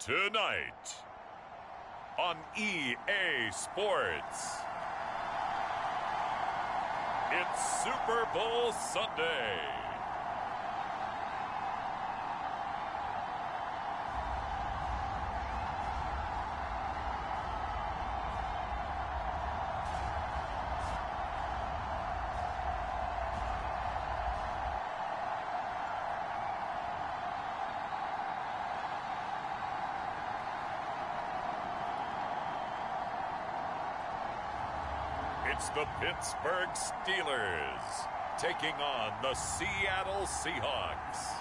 Tonight on EA Sports, it's Super Bowl Sunday. It's the Pittsburgh Steelers taking on the Seattle Seahawks.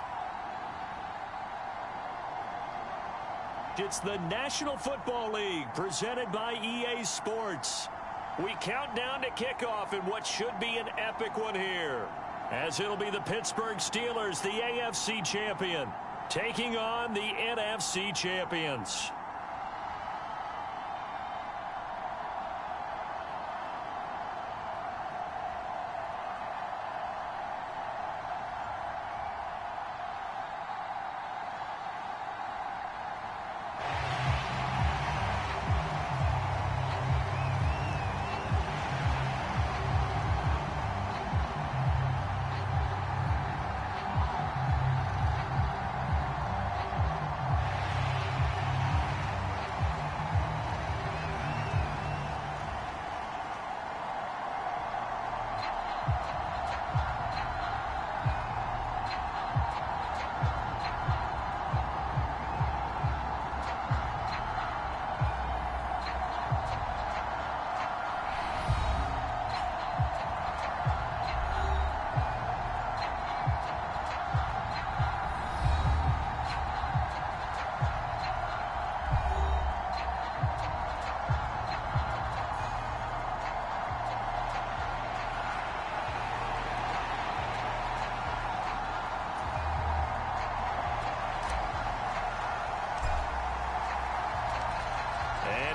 It's the National Football League presented by EA Sports. We count down to kickoff in what should be an epic one here, as it'll be the Pittsburgh Steelers, the AFC champion, taking on the NFC champions.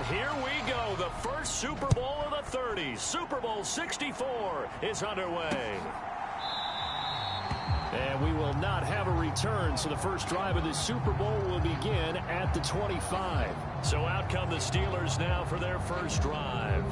Here we go. The first Super Bowl of the 30s. Super Bowl 64 is underway. And we will not have a return, so the first drive of the Super Bowl will begin at the 25. So out come the Steelers now for their first drive.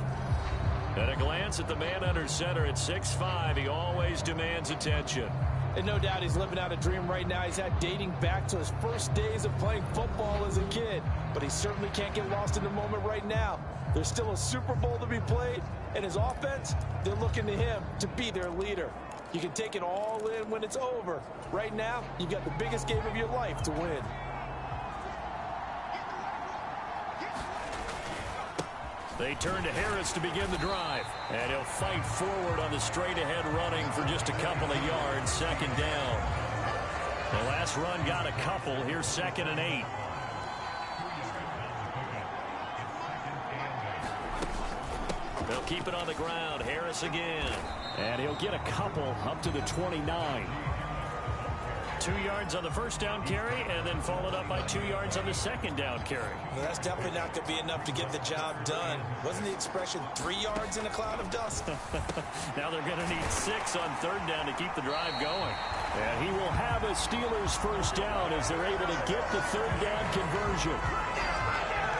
At a glance at the man under center at 6'5", he always demands attention. And no doubt he's living out a dream right now. He's had dating back to his first days of playing football as a kid. But he certainly can't get lost in the moment right now. There's still a Super Bowl to be played. And his offense, they're looking to him to be their leader. You can take it all in when it's over. Right now, you've got the biggest game of your life to win. They turn to Harris to begin the drive. And he'll fight forward on the straight-ahead running for just a couple of yards. Second down. The last run got a couple. Here's 2nd and 8. They'll keep it on the ground. Harris again. And he'll get a couple up to the 29. 2 yards on the first down carry, and then followed up by 2 yards on the second down carry. Well, that's definitely not going to be enough to get the job done. Wasn't the expression 3 yards in a cloud of dust? Now they're going to need 6 on third down to keep the drive going. And he will have a Steelers first down as they're able to get the third down conversion.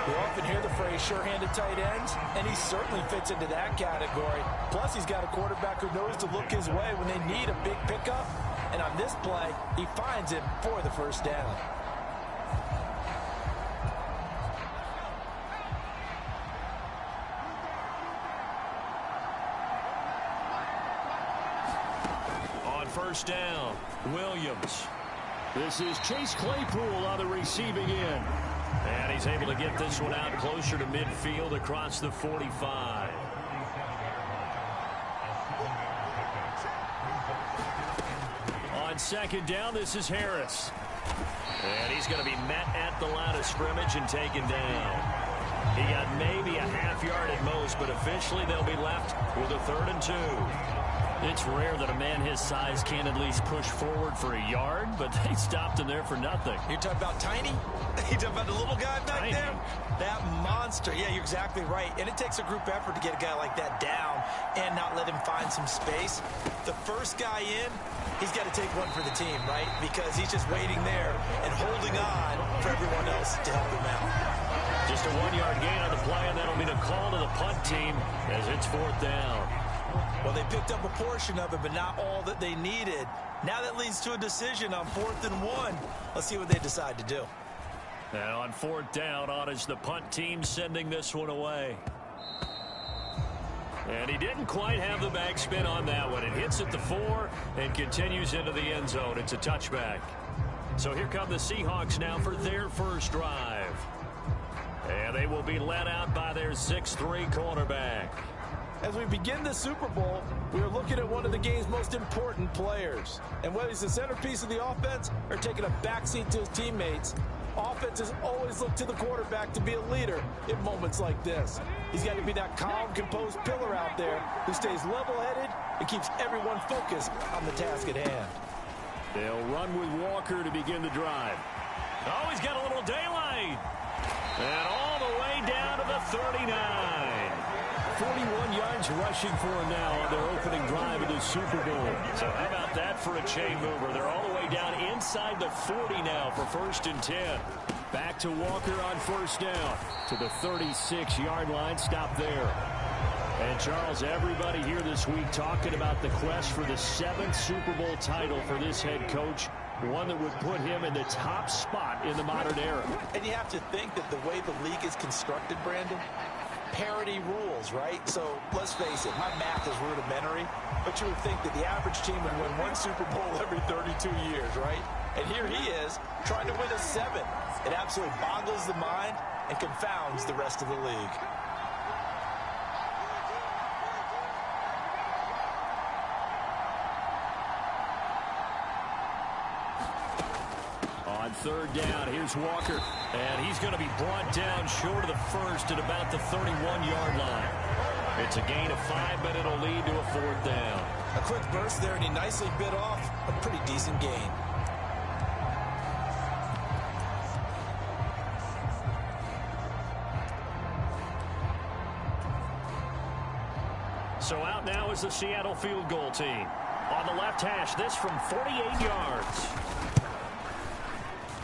We often hear the phrase sure-handed tight ends, and he certainly fits into that category. Plus, he's got a quarterback who knows to look his way when they need a big pickup. And on this play, he finds him for the first down. On first down, Williams. This is Chase Claypool on the receiving end. And he's able to get this one out closer to midfield across the 45. On second down, this is Harris. And he's going to be met at the line of scrimmage and taken down. He got maybe a half yard at most, but officially they'll be left with a 3rd and 2. It's rare that a man his size can't at least push forward for a yard, but they stopped him there for nothing. You're talking about tiny? You're talking about the little guy back there? That monster. Yeah, you're exactly right. And it takes a group effort to get a guy like that down and not let him find some space. The first guy in, he's got to take one for the team, right? Because he's just waiting there and holding on for everyone else guys to help him out. Just a 1-yard gain on the play, and that'll mean a call to the punt team as it's 4th down. Well, they picked up a portion of it, but not all that they needed. Now that leads to a decision on 4th and 1. Let's see what they decide to do. And on 4th down, on is the punt team sending this one away. And he didn't quite have the backspin on that one. It hits at the 4 and continues into the end zone. It's a touchback. So here come the Seahawks now for their first drive. And they will be led out by their 6'3" cornerback. As we begin the Super Bowl, we are looking at one of the game's most important players. And whether he's the centerpiece of the offense or taking a backseat to his teammates, offenses always look to the quarterback to be a leader in moments like this. He's got to be that calm, composed pillar out there who stays level-headed and keeps everyone focused on the task at hand. They'll run with Walker to begin the drive. Oh, he's got a little daylight. And all the way down to the 39. 41 yards rushing for him now on their opening drive of the Super Bowl. So how about that for a chain mover? They're all the way down inside the 40 now for 1st and 10. Back to Walker on 1st down to the 36-yard line. Stop there. And, Charles, everybody here this week talking about the quest for the 7th Super Bowl title for this head coach, one that would put him in the top spot in the modern era. And you have to think that the way the league is constructed, Brandon, parity rules, right? So let's face it, my math is rudimentary, but you would think that the average team would win 1 Super Bowl every 32 years, right? And here he is trying to win a 7th. It absolutely boggles the mind and confounds the rest of the league. On 3rd down, here's Walker. And he's going to be brought down short of the 1st at about the 31-yard line. It's a gain of 5, but it'll lead to a 4th down. A quick burst there, and he nicely bit off a pretty decent gain. So out now is the Seattle field goal team. On the left hash, this from 48 yards.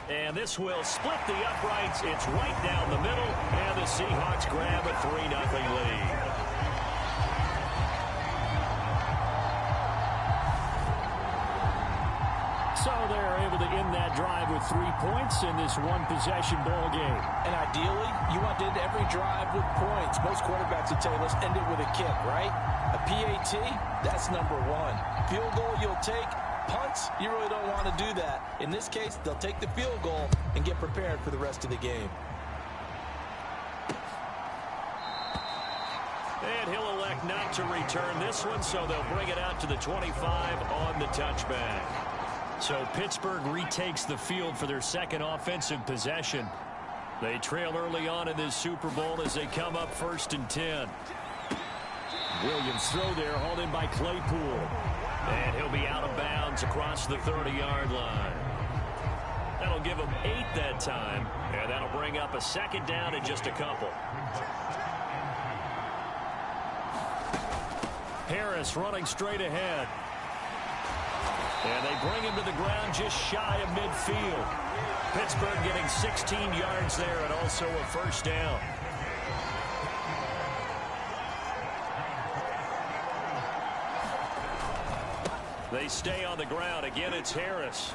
And this will split the uprights. It's right down the middle, and the Seahawks grab a 3-0 lead. So they're able to end that drive with 3 points in this one-possession ball game. And ideally, you want to end every drive with points. Most quarterbacks would tell you, let's end it with a kick, right? A PAT, that's number 1. Field goal you'll take. Punts, you really don't want to do that. In this case, they'll take the field goal and get prepared for the rest of the game. And he'll elect not to return this one, so they'll bring it out to the 25 on the touchback. So Pittsburgh retakes the field for their 2nd offensive possession. They trail early on in this Super Bowl as they come up 1st and 10. Williams throw there, hauled in by Claypool. And he'll be out of bounds across the 30-yard line. That'll give him 8 that time, and that'll bring up a 2nd down in just a couple. Harris running straight ahead. And they bring him to the ground just shy of midfield. Pittsburgh getting 16 yards there and also a 1st down. They stay on the ground. Again, it's Harris.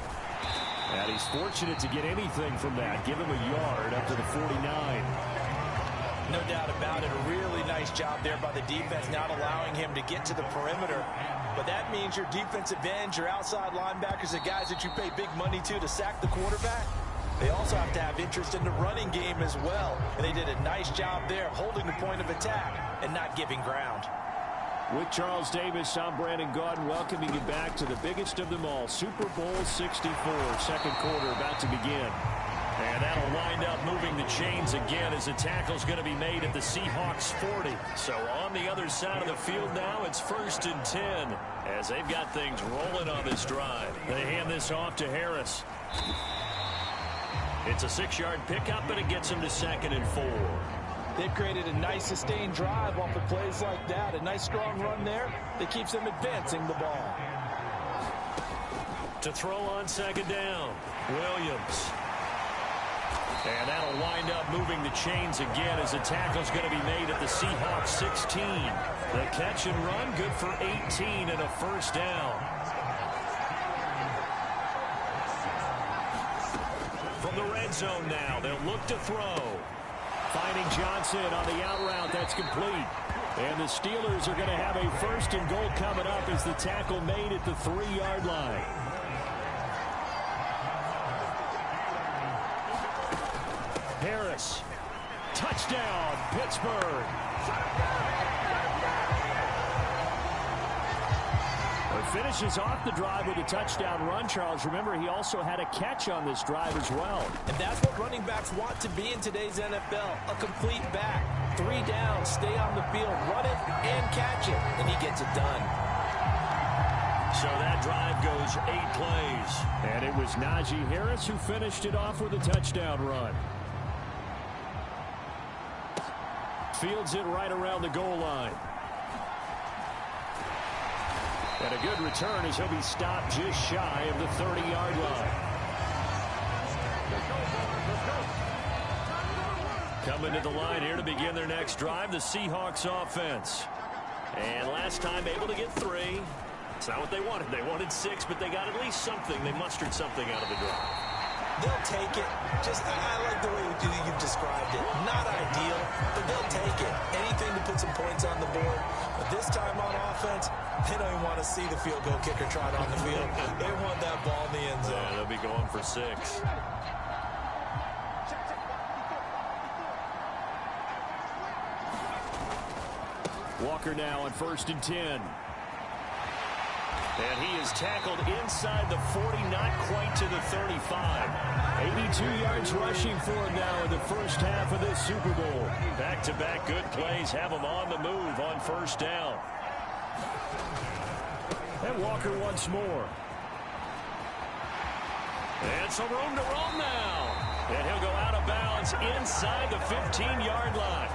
And he's fortunate to get anything from that. Give him a yard up to the 49. No doubt about it. A really nice job there by the defense, not allowing him to get to the perimeter. But that means your defensive ends, your outside linebackers, the guys that you pay big money to sack the quarterback, they also have to have interest in the running game as well. And they did a nice job there holding the point of attack and not giving ground. With Charles Davis, I'm Brandon Gaudin, welcoming you back to the biggest of them all, Super Bowl 64, 2nd quarter about to begin. And that'll wind up moving the chains again as the tackle's going to be made at the Seahawks 40. So on the other side of the field now, it's 1st and 10 as they've got things rolling on this drive. They hand this off to Harris. It's a 6-yard pickup, and it gets him to 2nd and 4. They've created a nice sustained drive off of plays like that. A nice strong run there that keeps them advancing the ball. To throw on 2nd down, Williams. And that'll wind up moving the chains again as the tackle's going to be made at the Seahawks 16. The catch and run, good for 18 and a first down. From the red zone now, they'll look to throw. Finding Johnson on the out route, that's complete. And the Steelers are going to have a first and goal coming up as the tackle made at the 3-yard line. Harris, touchdown, Pittsburgh. Finishes off the drive with a touchdown run, Charles. Remember, he also had a catch on this drive as well. And that's what running backs want to be in today's NFL, a complete back. 3 down, stay on the field, run it, and catch it, and he gets it done. So that drive goes 8 plays. And it was Najee Harris who finished it off with a touchdown run. Fields it right around the goal line. And a good return as he'll be stopped just shy of the 30-yard line. Coming to the line here to begin their next drive, the Seahawks offense. And last time able to get 3. It's not what they wanted. They wanted 6, but they got at least something. They mustered something out of the drive. They'll take it. I like the way you've described it. Not ideal, but they'll take it. Anything to put some points on the board. But this time on offense, they don't even want to see the field goal kicker trot on the field. They want that ball in the end zone. Yeah, they'll be going for 6. Walker now on 1st and 10. And he is tackled inside the 40, not quite to the 35. 82 yards rushing for him now in the first half of this Super Bowl. Back-to-back good plays have him on the move on 1st down. And Walker once more. And some room to roam now. And he'll go out of bounds inside the 15-yard line.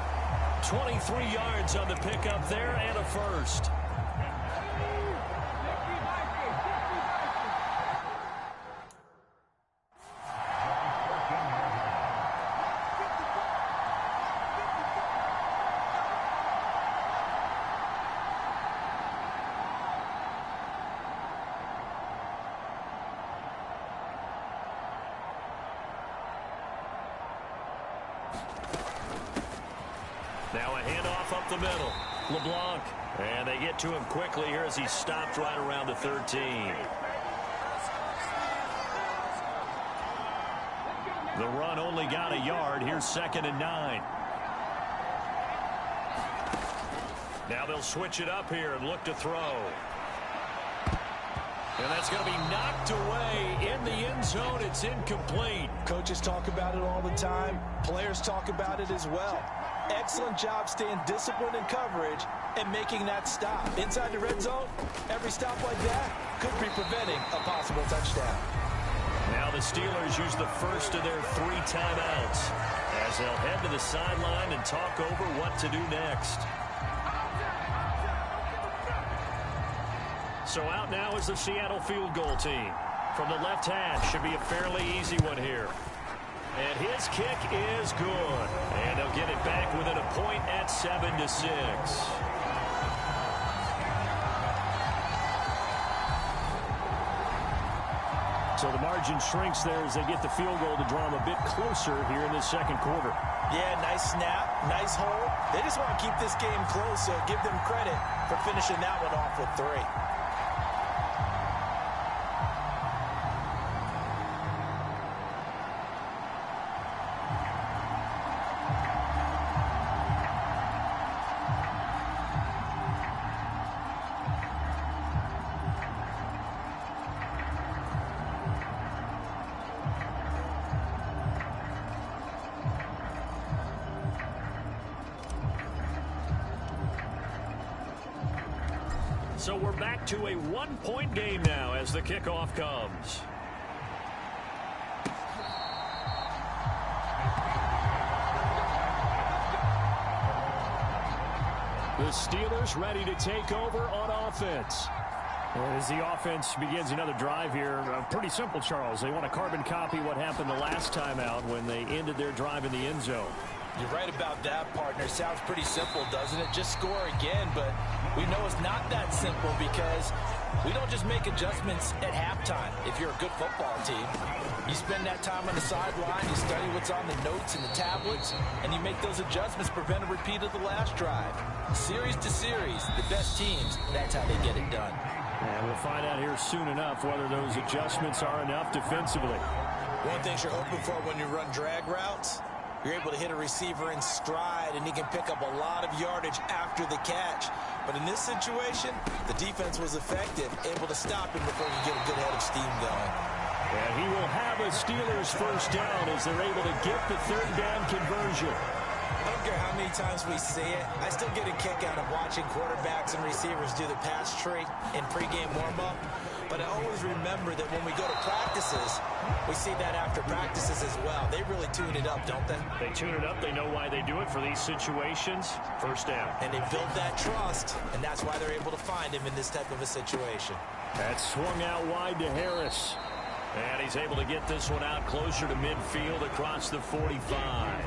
23 yards on the pickup there and a first. Now a handoff up the middle. LeBlanc. And they get to him quickly here as he stopped right around the 13. The run only got a yard. Here's 2nd and 9. Now they'll switch it up here and look to throw. And that's going to be knocked away in the end zone. It's incomplete. Coaches talk about it all the time. Players talk about it as well. Excellent job staying disciplined in coverage and making that stop. Inside the red zone, every stop like that could be preventing a possible touchdown. Now the Steelers use the first of their 3 timeouts as they'll head to the sideline and talk over what to do next. So out now is the Seattle field goal team. From the left hash, should be a fairly easy one here. And his kick is good. And they'll get it back within a point at 7-6. So the margin shrinks there as they get the field goal to draw them a bit closer here in the second quarter. Yeah, nice snap, nice hold. They just want to keep this game close, so give them credit for finishing that one off with 3. So we're back to a 1-point game now as the kickoff comes. The Steelers ready to take over on offense. As the offense begins another drive here, pretty simple, Charles. They want to carbon copy what happened the last time out when they ended their drive in the end zone. You're right about that, partner. Sounds pretty simple, doesn't it? Just score again, but we know it's not that simple because we don't just make adjustments at halftime. If you're a good football team, you spend that time on the sideline, you study what's on the notes and the tablets, and you make those adjustments, prevent a repeat of the last drive. Series to series, the best teams, that's how they get it done. And we'll find out here soon enough whether those adjustments are enough defensively. One thing you're hoping for when you run drag routes, you're able to hit a receiver in stride, and he can pick up a lot of yardage after the catch. But in this situation, the defense was effective, able to stop him before you get a good head of steam going. And he will have a Steelers first down as they're able to get the third down conversion. I don't care how many times we see it. I still get a kick out of watching quarterbacks and receivers do the pass tree in pregame warm-up. But I always remember that when we go to practices, we see that after practices as well. They really tune it up, don't they? They tune it up. They know why they do it for these situations. First down. And they build that trust, and that's why they're able to find him in this type of a situation. That swung out wide to Harris. And he's able to get this one out closer to midfield across the 45.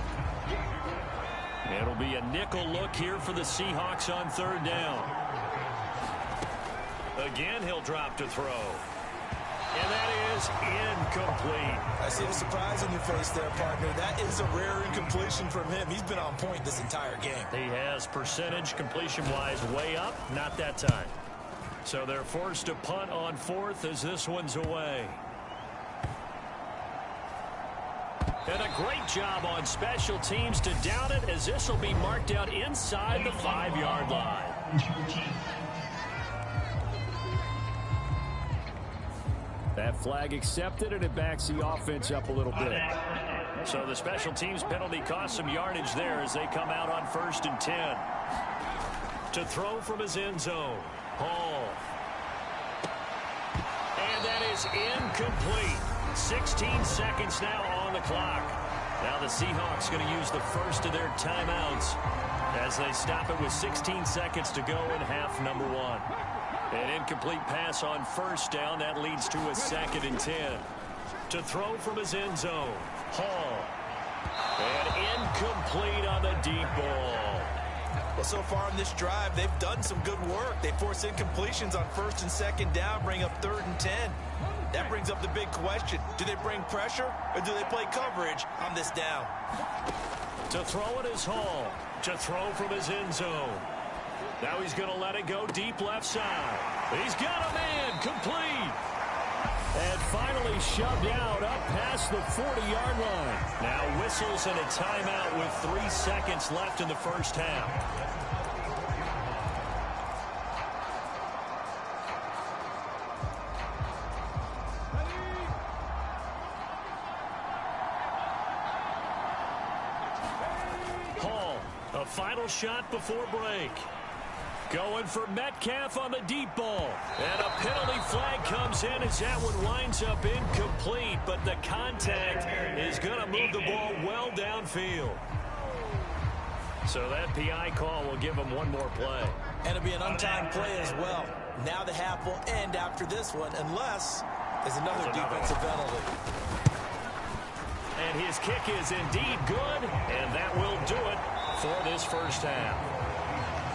It'll be a nickel look here for the Seahawks on third down. Again, he'll drop to throw. And that is incomplete. I see the surprise on your face there, partner. That is a rare incompletion from him. He's been on point this entire game. He has percentage completion-wise way up. Not that time. So they're forced to punt on fourth as this one's away. And a great job on special teams to down it as this will be marked out inside the 5-yard line. That flag accepted, and it backs the offense up a little bit. So the special teams penalty cost some yardage there as they come out on 1st and 10. To throw from his end zone, Hall. And that is incomplete. 16 seconds now on the clock. Now the Seahawks going to use the first of their timeouts as they stop it with 16 seconds to go in half number 1. An incomplete pass on first down. That leads to a 2nd and 10. To throw from his end zone, Hall. And incomplete on the deep ball. Well, so far in this drive, they've done some good work. They force incompletions on 1st and 2nd down, bring up 3rd and 10. That brings up the big question. Do they bring pressure or do they play coverage on this down? To throw it is Hall. To throw from his end zone. Now he's going to let it go deep left side. He's got a man complete. And finally shoved out up past the 40-yard line. Now whistles and a timeout with 3 seconds left in the first half. Hall, a final shot before break. Going for Metcalf on the deep ball. And a penalty flag comes in as that one winds up incomplete. But the contact is going to move the ball well downfield. So that PI call will give him one more play. And it'll be an untimed play as well. Now the half will end after this one unless there's another defensive penalty. And his kick is indeed good. And that will do it for this first half.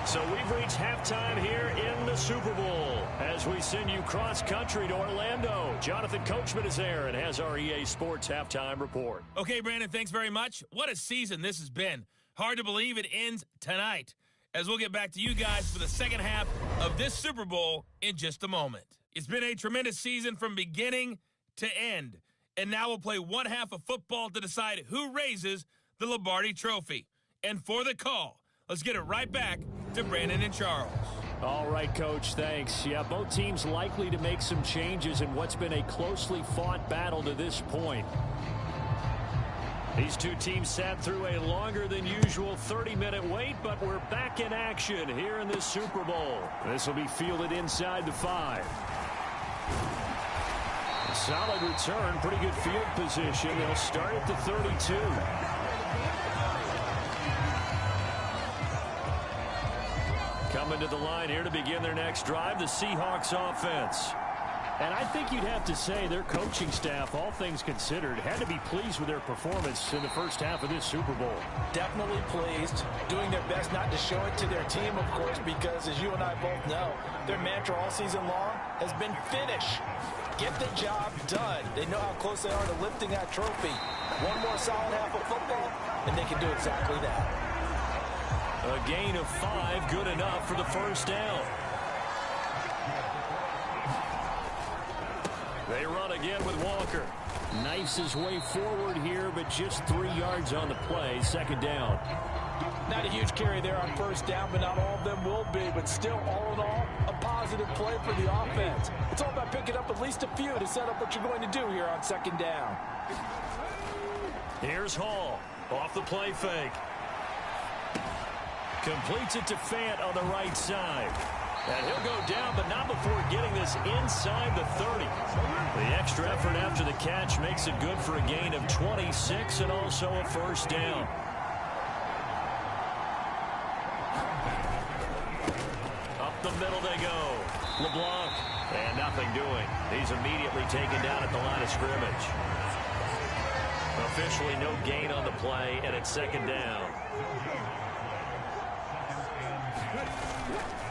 So we've reached halftime here in the Super Bowl as we send you cross-country to Orlando. Jonathan Coachman is there and has our EA Sports halftime report. Okay, Brandon, thanks very much. What a season this has been. Hard to believe it ends tonight, as we'll get back to you guys for the second half of this Super Bowl in just a moment. It's been a tremendous season from beginning to end, and now we'll play one half of football to decide who raises the Lombardi Trophy. And for the call, let's get it right back to Brandon and Charles. All right, Coach, thanks. Yeah, both teams likely to make some changes in what's been a closely fought battle to this point. These two teams sat through a longer than usual 30-minute wait, but we're back in action here in this Super Bowl. This will be fielded inside the 5. Solid return, pretty good field position. They'll start at the 32. Coming to the line here to begin their next drive, the Seahawks offense. And I think you'd have to say their coaching staff, all things considered, had to be pleased with their performance in the first half of this Super Bowl. Definitely pleased, doing their best not to show it to their team, of course, because as you and I both know, their mantra all season long has been finish. Get the job done. They know how close they are to lifting that trophy. One more solid half of football, and they can do exactly that. A gain of 5, good enough for the first down. They run again with Walker. Knifes his way forward here, but just 3 yards on the play. Second down. Not a huge carry there on first down, but not all of them will be. But still, all in all, a positive play for the offense. It's all about picking up at least a few to set up what you're going to do here on second down. Here's Hall. Off the play fake. Completes it to Fant on the right side. And he'll go down, but not before getting this inside the 30. The extra effort after the catch makes it good for a gain of 26 and also a first down. Up the middle they go. LeBlanc. And nothing doing. He's immediately taken down at the line of scrimmage. Officially no gain on the play, and it's second down.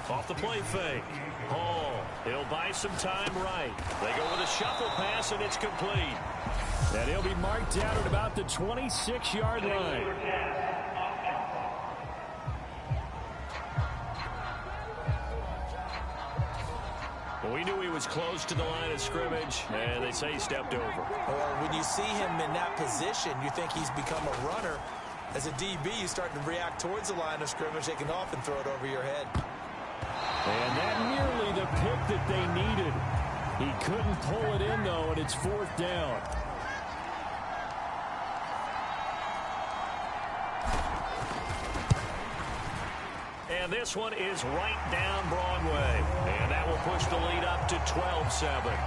Off the play fake. Hall. He'll buy some time right. They go with a shuffle pass, and it's complete. And he'll be marked out at about the 26-yard line. Well, we knew he was close to the line of scrimmage, and they say he stepped over. Well, when you see him in that position, you think he's become a runner. As a DB, you start to react towards the line of scrimmage. They can often throw it over your head. And that nearly the pick that they needed. He couldn't pull it in, though, and it's fourth down. And this one is right down Broadway. And that will push the lead up to 12-7.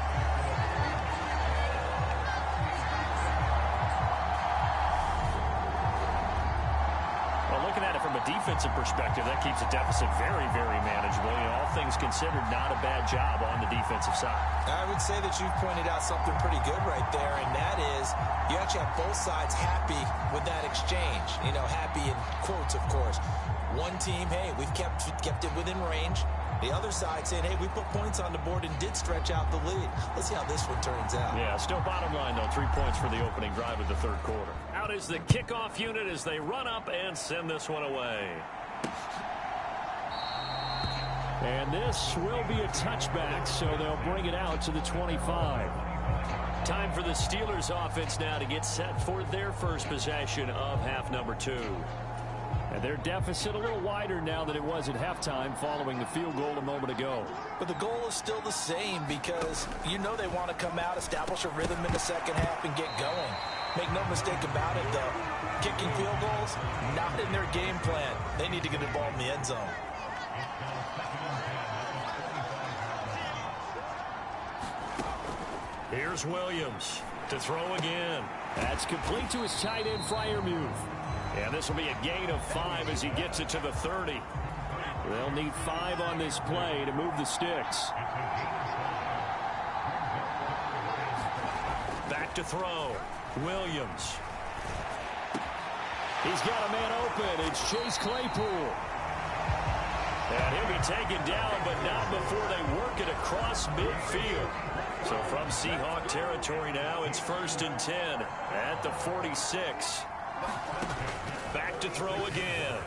Looking at it from a defensive perspective, that keeps the deficit very, very manageable. You know, all things considered, not a bad job on the defensive side. I would say that you've pointed out something pretty good right there, and that is you actually have both sides happy with that exchange. You know, happy in quotes, of course. One team, hey, we've kept it within range. The other side saying, hey, we put points on the board and did stretch out the lead. Let's see how this one turns out. Yeah, still bottom line, though. 3 points for the opening drive of the third quarter. Out is the kickoff unit as they run up and send this one away. And this will be a touchback, so they'll bring it out to the 25. Time for the Steelers offense now to get set for their first possession of half number 2. And their deficit a little wider now than it was at halftime following the field goal a moment ago. But the goal is still the same because you know they want to come out, establish a rhythm in the second half, and get going. Make no mistake about it, though. Kicking field goals, not in their game plan. They need to get the ball in the end zone. Here's Williams to throw again. That's complete to his tight end, Freiermuth. And this will be a gain of 5 as he gets it to the 30. They'll need 5 on this play to move the sticks. Back to throw. Williams. He's got a man open. It's Chase Claypool. And he'll be taken down, but not before they work it across midfield. So from Seahawk territory now, it's 1st and 10 at the 46. Back to throw again.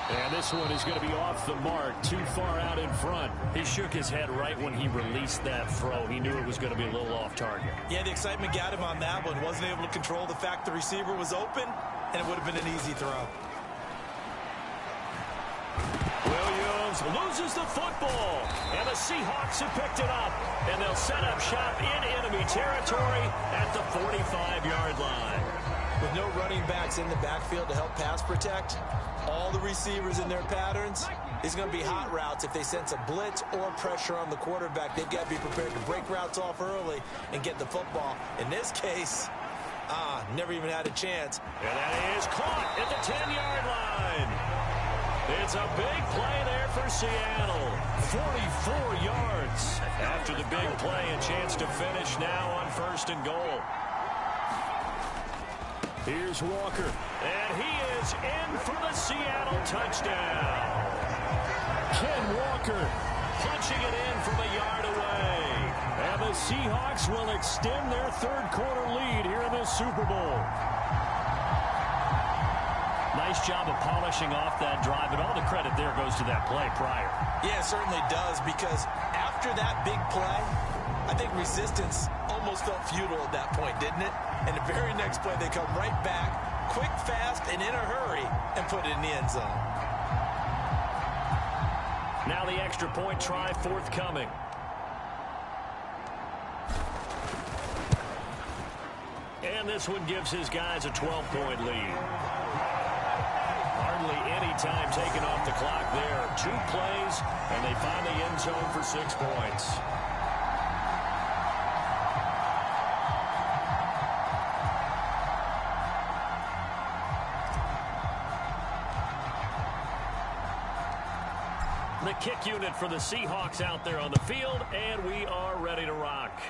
And this one is going to be off the mark, too far out in front. He shook his head right when he released that throw. He knew it was going to be a little off target. Yeah, the excitement got him on that one. Wasn't able to control the fact the receiver was open, and it would have been an easy throw. Williams loses the football, and the Seahawks have picked it up, and they'll set up shop in enemy territory at the 45-yard line. With no running backs in the backfield to help pass protect, all the receivers in their patterns, it's going to be hot routes. If they sense a blitz or pressure on the quarterback, they've got to be prepared to break routes off early and get the football. In this case, never even had a chance. And that is caught at the 10-yard line. It's a big play there for Seattle. 44 yards. After the big play, a chance to finish now on 1st and goal. Here's Walker. And he is in for the Seattle touchdown. Ken Walker punching it in from a yard away. And the Seahawks will extend their 3rd quarter lead here in the Super Bowl. Nice job of polishing off that drive, and all the credit there goes to that play prior. Yeah, it certainly does, because after that big play, I think resistance almost felt futile at that point, didn't it? And the very next play, they come right back, quick, fast, and in a hurry, and put it in the end zone. Now the extra point try forthcoming. And this one gives his guys a 12-point lead. Hardly any time taken off the clock there. 2 plays, and they find the end zone for 6 points. The kick unit for the Seahawks out there on the field, and we are ready to rock.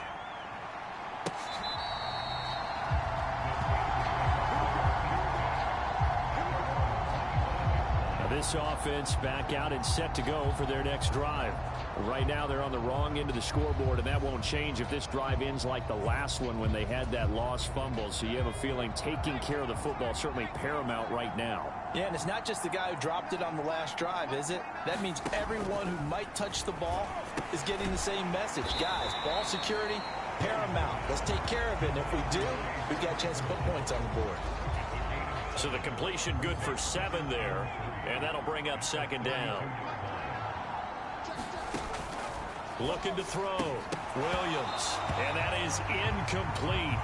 This offense back out and set to go for their next drive. Right now they're on the wrong end of the scoreboard, and that won't change if this drive ends like the last one when they had that lost fumble. So you have a feeling taking care of the football is certainly paramount right now. Yeah, and it's not just the guy who dropped it on the last drive, is it? That means everyone who might touch the ball is getting the same message. Guys, ball security, paramount. Let's take care of it, and if we do, we've got a chance to put points on the board. So the completion good for 7 there, and that'll bring up 2nd down. Looking to throw. Williams, and that is incomplete.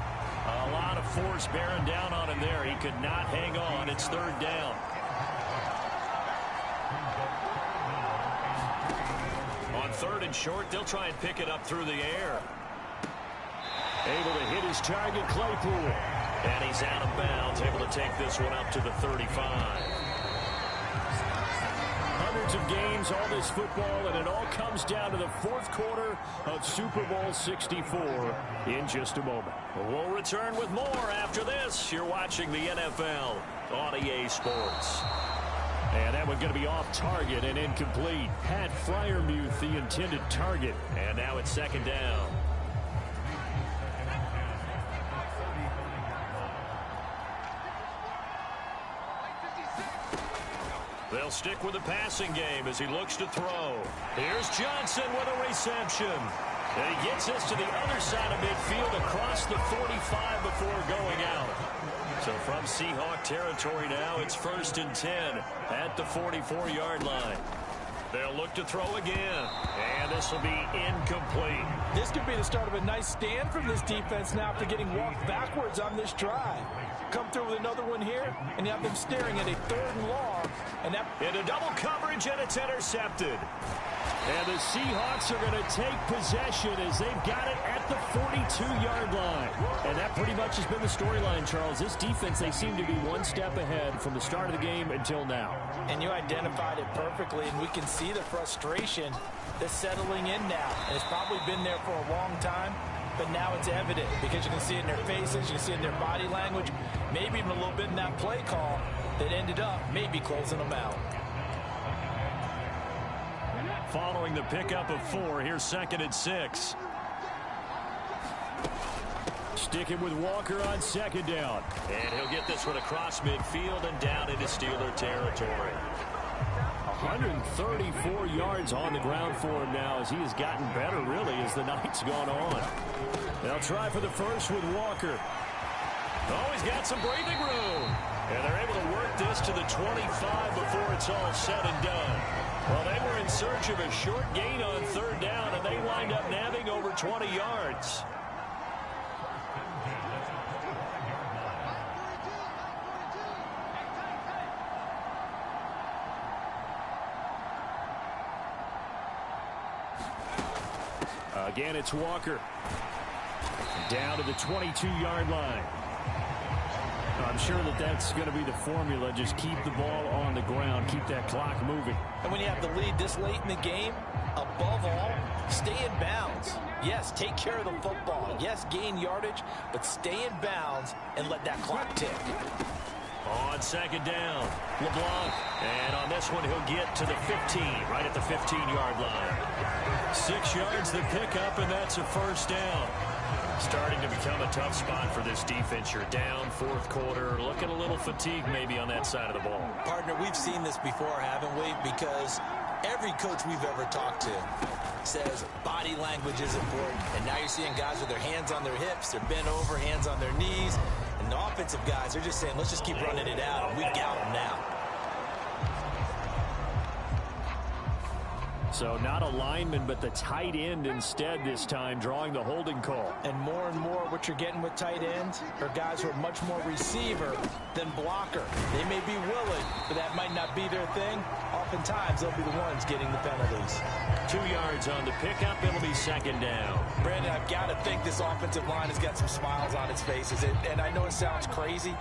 A lot of force bearing down on him there. He could not hang on. It's 3rd down. On 3rd and short, they'll try and pick it up through the air. Able to hit his target, Claypool. And he's out of bounds, able to take this one up to the 35. Hundreds of games, all this football, and it all comes down to the 4th quarter of Super Bowl 64 in just a moment. We'll return with more after this. You're watching the NFL on EA Sports. And that one going to be off target and incomplete. Pat Freiermuth, the intended target. And now it's 2nd down. They'll stick with the passing game as he looks to throw. Here's Johnson with a reception. And he gets this to the other side of midfield across the 45 before going out. So from Seahawk territory now, it's 1st and 10 at the 44-yard line. They'll look to throw again. And this will be incomplete. This could be the start of a nice stand from this defense now after getting walked backwards on this drive. Come through with another one here, and you have them staring at a 3rd and long. And that into double coverage, and it's intercepted. And the Seahawks are going to take possession as they've got it at the 42-yard line. And that pretty much has been the storyline, Charles. This defense, they seem to be one step ahead from the start of the game until now. And you identified it perfectly, and we can see the frustration that's settling in now. And it's probably been there for a long time, but now it's evident because you can see it in their faces, you can see it in their body language, maybe even a little bit in that play call that ended up maybe closing them out. Following the pickup of 4, here's 2nd and 6. Sticking with Walker on 2nd down. And he'll get this one across midfield and down into Steeler territory. 134 yards on the ground for him now as he has gotten better, really, as the night's gone on. They'll try for the first with Walker. Oh, he's got some breathing room. And they're able to work this to the 25 before it's all said and done. Well, they were in search of a short gain on 3rd down, and they wind up nabbing over 20 yards. Again, it's Walker. Down to the 22-yard line. I'm sure that that's going to be the formula. Just keep the ball on the ground. Keep that clock moving. And when you have the lead this late in the game, above all, stay in bounds. Yes, take care of the football. Yes, gain yardage, but stay in bounds and let that clock tick. On second down, LeBlanc. And on this one, he'll get to the 15, right at the 15-yard line. 6 yards the pickup, and that's a first down. Starting to become a tough spot for this defense. You're down fourth quarter, looking a little fatigued maybe on that side of the ball. Partner, we've seen this before, haven't we? Because every coach we've ever talked to says body language is important. And now you're seeing guys with their hands on their hips, they're bent over, hands on their knees. And the offensive guys, they're just saying, let's just keep running it out. And we've got them now. So not a lineman, but the tight end instead this time, drawing the holding call. And more what you're getting with tight ends are guys who are much more receiver than blocker. They may be willing, but that might not be their thing. Oftentimes, they'll be the ones getting the penalties. 2 yards on the pickup. It'll be second down. Brandon, I've got to think this offensive line has got some smiles on its faces. And I know it sounds crazy,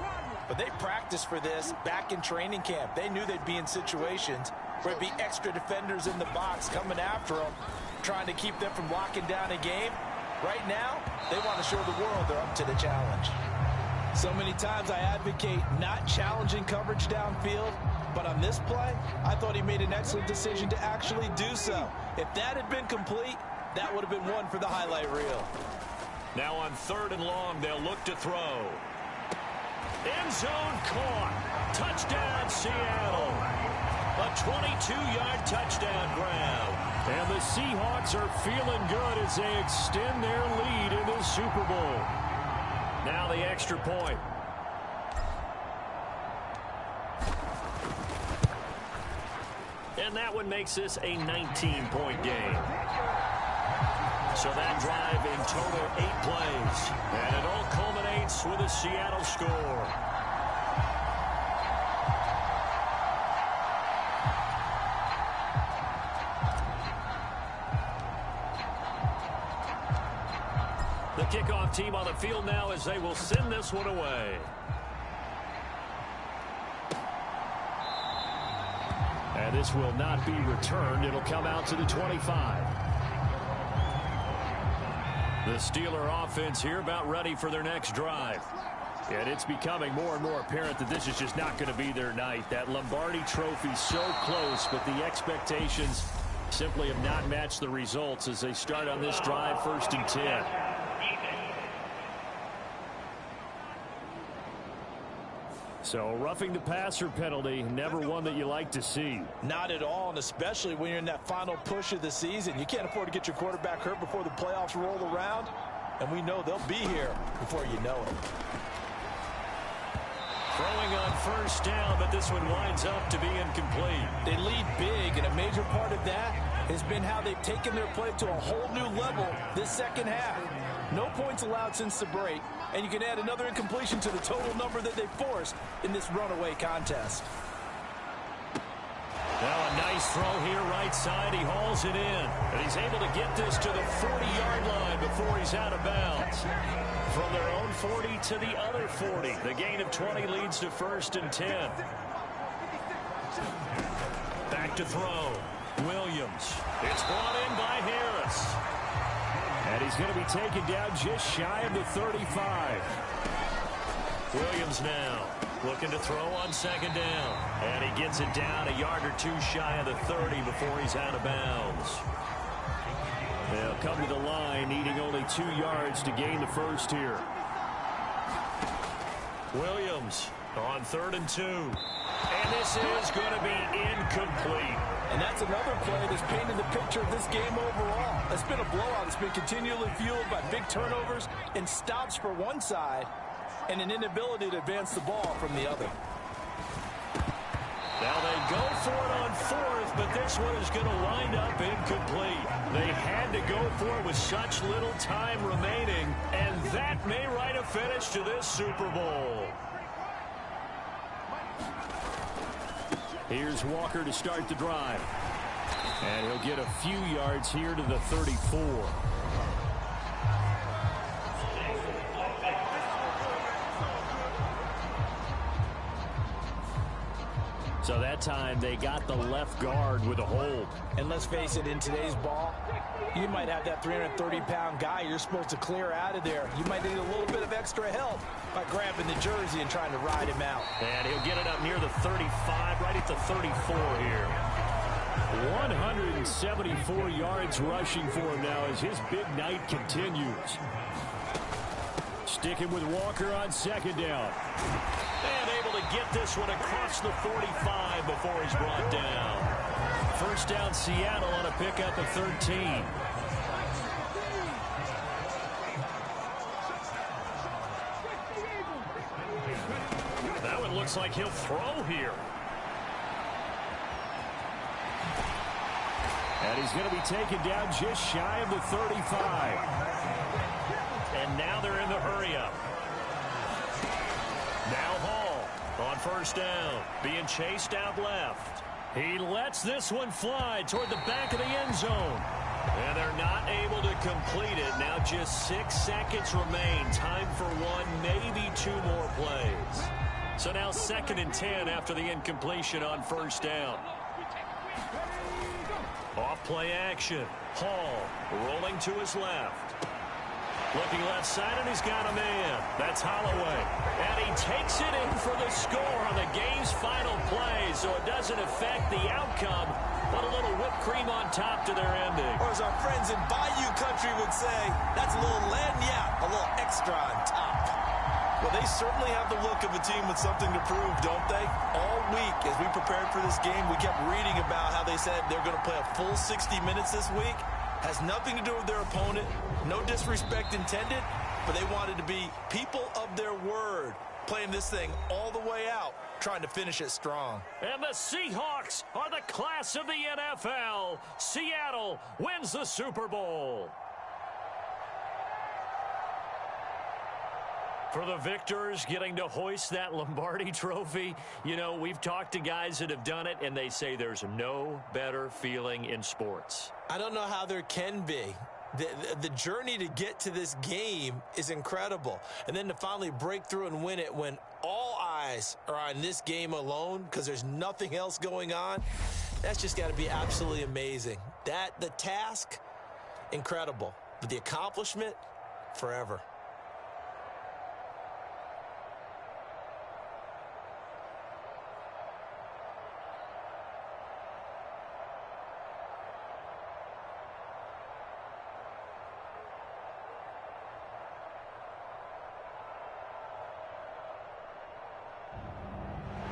but they practiced for this back in training camp. They knew they'd be in situations where it'd be extra defenders in the box coming after them, trying to keep them from locking down a game. Right now, they want to show the world they're up to the challenge. So many times I advocate not challenging coverage downfield, but on this play, I thought he made an excellent decision to actually do so. If that had been complete, that would have been one for the highlight reel. Now on 3rd and long, they'll look to throw. End zone caught. Touchdown, Seattle. A 22-yard touchdown grab. And the Seahawks are feeling good as they extend their lead in the Super Bowl. Now the extra point. And that one makes this a 19-point game. So that drive in total 8 plays. And it all culminates with a Seattle score. The kickoff team on the field now as they will send this one away. And this will not be returned. It'll come out to the 25. The Steeler offense here about ready for their next drive. And it's becoming more and more apparent that this is just not going to be their night. That Lombardi Trophy so close, but the expectations simply have not matched the results as they start on this drive, 1st and 10. So roughing the passer penalty, never one that you like to see. Not at all, and especially when you're in that final push of the season. You can't afford to get your quarterback hurt before the playoffs roll around, and we know they'll be here before you know it. Throwing on 1st down, but this one winds up to be incomplete. They lead big, and a major part of that has been how they've taken their play to a whole new level this second half. No points allowed since the break, and you can add another incompletion to the total number that they forced in this runaway contest. Now a nice throw here right side. He hauls it in, and he's able to get this to the 40-yard line before he's out of bounds. From their own 40 to the other 40. The gain of 20 leads to 1st and 10. Back to throw. Williams. It's brought in by Harris. And he's going to be taken down just shy of the 35. Williams now looking to throw on 2nd down. And he gets it down a yard or 2 shy of the 30 before he's out of bounds. They'll come to the line, needing only 2 yards to gain the first here. Williams on 3rd and 2. And this is going to be incomplete. And that's another play that's painted the picture of this game overall. It's been a blowout. It's been continually fueled by big turnovers and stops for one side and an inability to advance the ball from the other. Now they go for it on 4th, but this one is going to wind up incomplete. They had to go for it with such little time remaining, and that may write a finish to this Super Bowl. Here's Walker to start the drive. And he'll get a few yards here to the 34. So that time they got the left guard with a hold. And let's face it, in today's ball, you might have that 330-pound guy you're supposed to clear out of there. You might need a little bit of extra help by grabbing the jersey and trying to ride him out. And he'll get it up near the 35, right at the 34 here. 174 yards rushing for him now as his big night continues. Sticking with Walker on second down. And able to get this one across the 45 before he's brought down. First down, Seattle on a pickup of 13. That one looks like he'll throw here. And he's going to be taken down just shy of the 35. And now they're in the hurry-up. Now Hall on first down, being chased out left. He lets this one fly toward the back of the end zone. And they're not able to complete it. Now just 6 seconds remain. Time for one, maybe two more plays. So now 2nd and 10 after the incompletion on first down. Off play action. Hall rolling to his left. Looking left side, and he's got a man. That's Holloway. And he takes it in for the score on the game's final play, so it doesn't affect the outcome, but a little whipped cream on top to their ending. Or as our friends in Bayou Country would say, that's a little lagniappe, a little extra on top. Well, they certainly have the look of a team with something to prove, don't they? All week, as we prepared for this game, we kept reading about how they said they're going to play a full 60 minutes this week. Has nothing to do with their opponent. No disrespect intended, but they wanted to be people of their word, playing this thing all the way out, trying to finish it strong. And the Seahawks are the class of the NFL. Seattle wins the Super Bowl. For the victors getting to hoist that Lombardi trophy, you know, we've talked to guys that have done it, and they say there's no better feeling in sports. I don't know how there can be. The journey to get to this game is incredible. And then to finally break through and win it when all eyes are on this game alone because there's nothing else going on, that's just got to be absolutely amazing. The task, incredible. But the accomplishment, forever.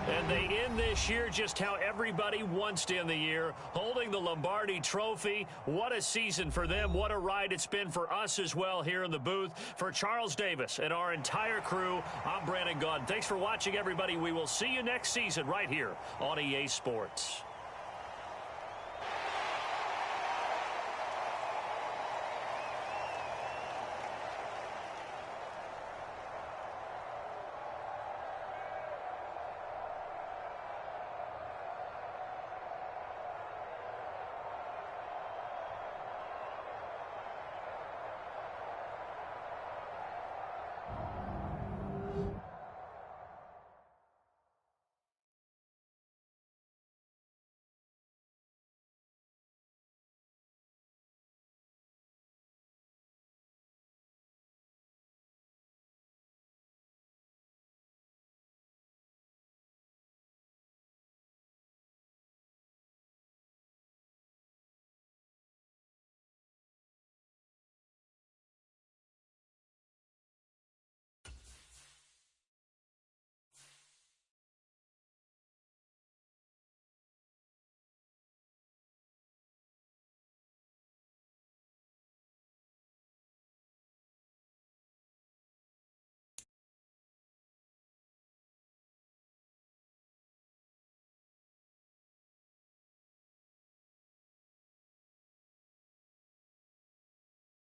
And they end this year just how everybody wants to end the year, holding the Lombardi trophy. What a season for them. What a ride it's been for us as well here in the booth. For Charles Davis and our entire crew, I'm Brandon Gaudin. Thanks for watching, everybody. We will see you next season right here on EA Sports.